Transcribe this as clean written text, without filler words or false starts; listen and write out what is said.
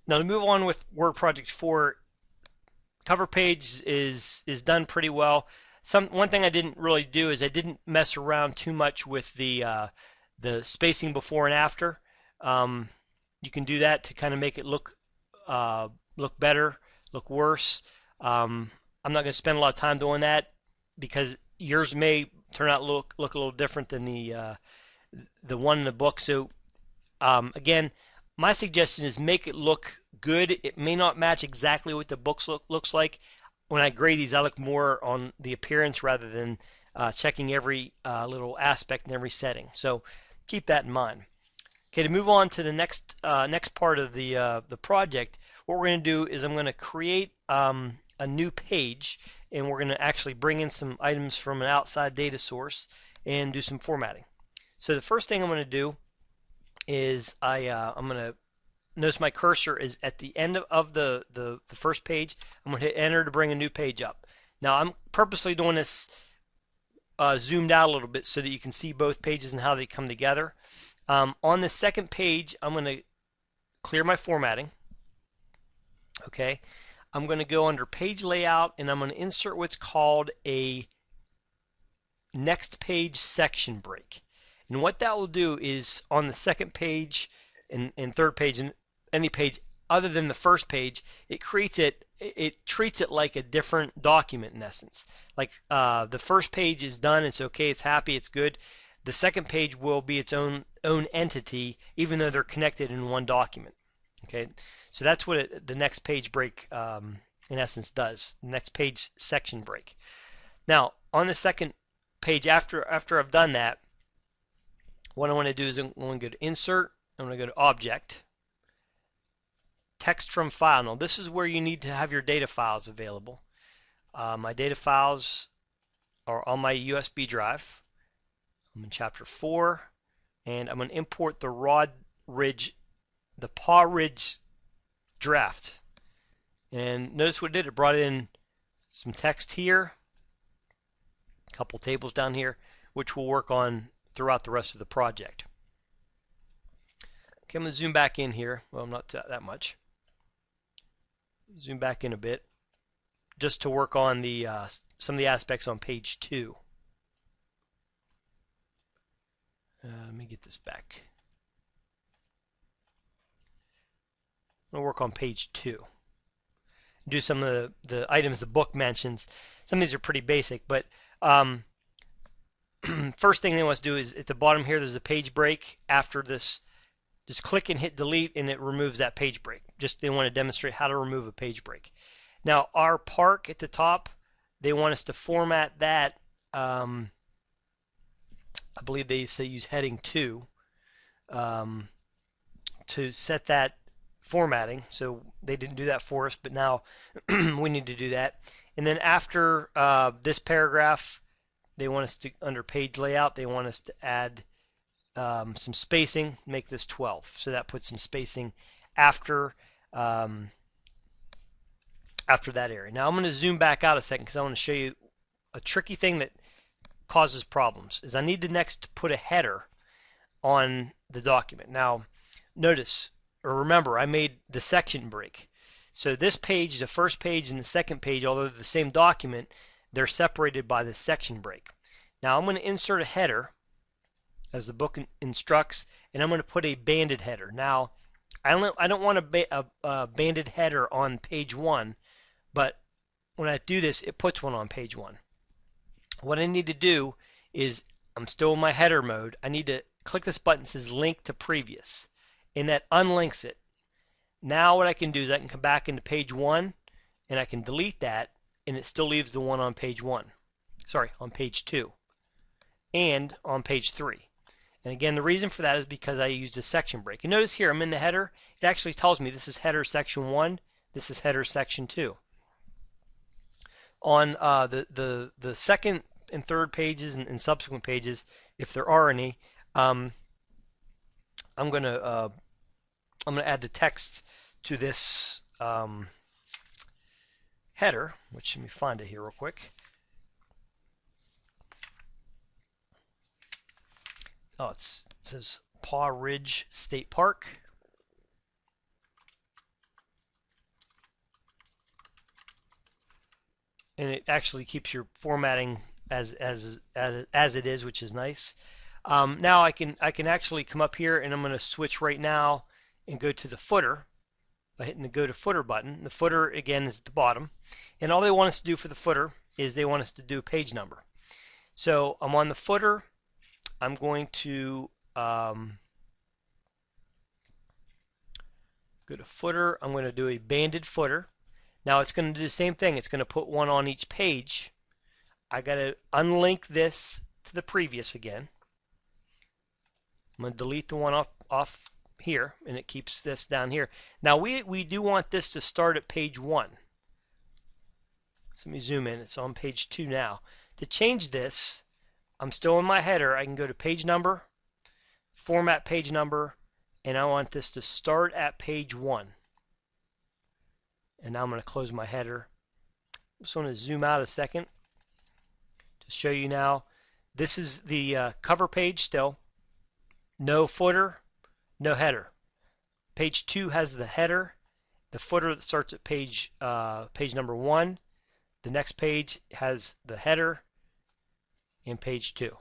Now to move on with Word Project 4, cover page is done pretty well. One thing I didn't really do is I didn't mess around too much with the spacing before and after. Um, you can do that to kind of make it look better, look worse. I'm not going to spend a lot of time doing that because yours may turn out look a little different than the one in the book. So again, my suggestion is make it look good. It may not match exactly what the looks like. When I grade these, I look more on the appearance rather than checking every little aspect in every setting. So keep that in mind. Okay, to move on to the next part of the project, what we're going to do is I'm going to create a new page, and we're going to actually bring in some items from an outside data source and do some formatting. So the first thing I'm going to do is I'm going to notice my cursor is at the end of the first page. I'm going to hit enter to bring a new page up. Now I'm purposely doing this zoomed out a little bit so that you can see both pages and how they come together. On the second page, I'm going to clear my formatting. Okay, I'm going to go under page layout and I'm going to insert what's called a next page section break. And what that will do is on the second page and third page and any page other than the first page, it treats it like a different document in essence. Like the first page is done, it's okay, it's happy, it's good. The second page will be its own entity, even though they're connected in one document. Okay, so that's what the next page break in essence does. The next page section break. Now on the second page, after I've done that, what I want to do is I'm going to go to Insert. I'm going to go to Object, Text from File. Now this is where you need to have your data files available. My data files are on my USB drive. I'm in Chapter 4, and I'm going to import the Paw Ridge draft. And notice what it did. It brought in some text here, a couple tables down here, which we'll work on throughout the rest of the project. Okay, I'm going to zoom back in here. Well, not that much. Zoom back in a bit, just to work on some of the aspects on page 2. Let me get this back. I'm going to work on page 2. Do some of the items the book mentions. Some of these are pretty basic, but first thing they want to do is at the bottom here, there's a page break. After this, just click and hit delete, and it removes that page break. Just they want to demonstrate how to remove a page break. Now, our park at the top, they want us to format that. I believe they say use heading 2 to set that formatting. So they didn't do that for us, but now we need to do that. And then after this paragraph, they want us to, under page layout, they want us to add some spacing, make this 12. So that puts some spacing after after that area. Now I'm going to zoom back out a second because I want to show you a tricky thing that causes problems. Is I need to next put a header on the document. Now notice, or remember, I made the section break. So this page, the first page and the second page, although they're the same document, they're separated by the section break. Now I'm going to insert a header as the book instructs, and I'm going to put a banded header. Now I don't want a banded header on page 1, but when I do this, it puts one on page 1. What I need to do is, I'm still in my header mode, I need to click this button that says link to previous, and that unlinks it. Now what I can do is I can come back into page 1 and I can delete that, and it still leaves the one on page 1. Sorry, on page 2 and on page 3. And again, the reason for that is because I used a section break. And notice here, I'm in the header. It actually tells me this is header section 1, this is header section 2. On the second and third pages and subsequent pages, if there are any, I'm going to add the text to this header, which, let me find it here real quick. Oh, it says Paw Ridge State Park. and it actually keeps your formatting as it is, which is nice. Now I can actually come up here, and I'm going to switch right now and go to the footer by hitting the Go to Footer button. The footer again is at the bottom, and all they want us to do for the footer is they want us to do page number. So I'm on the footer. I'm going to go to footer. I'm going to do a banded footer. Now it's going to do the same thing. It's going to put one on each page. I got to unlink this to the previous again. I'm going to delete the one off here, and it keeps this down here. Now we do want this to start at page 1. So let me zoom in. It's on page 2 now. To change this, I'm still in my header. I can go to page number, format page number, and I want this to start at page 1. And now I'm going to close my header. I just want to zoom out a second to show you now. This is the cover page still. No footer, no header. Page 2 has the header. The footer that starts at page number 1. The next page has the header and page 2.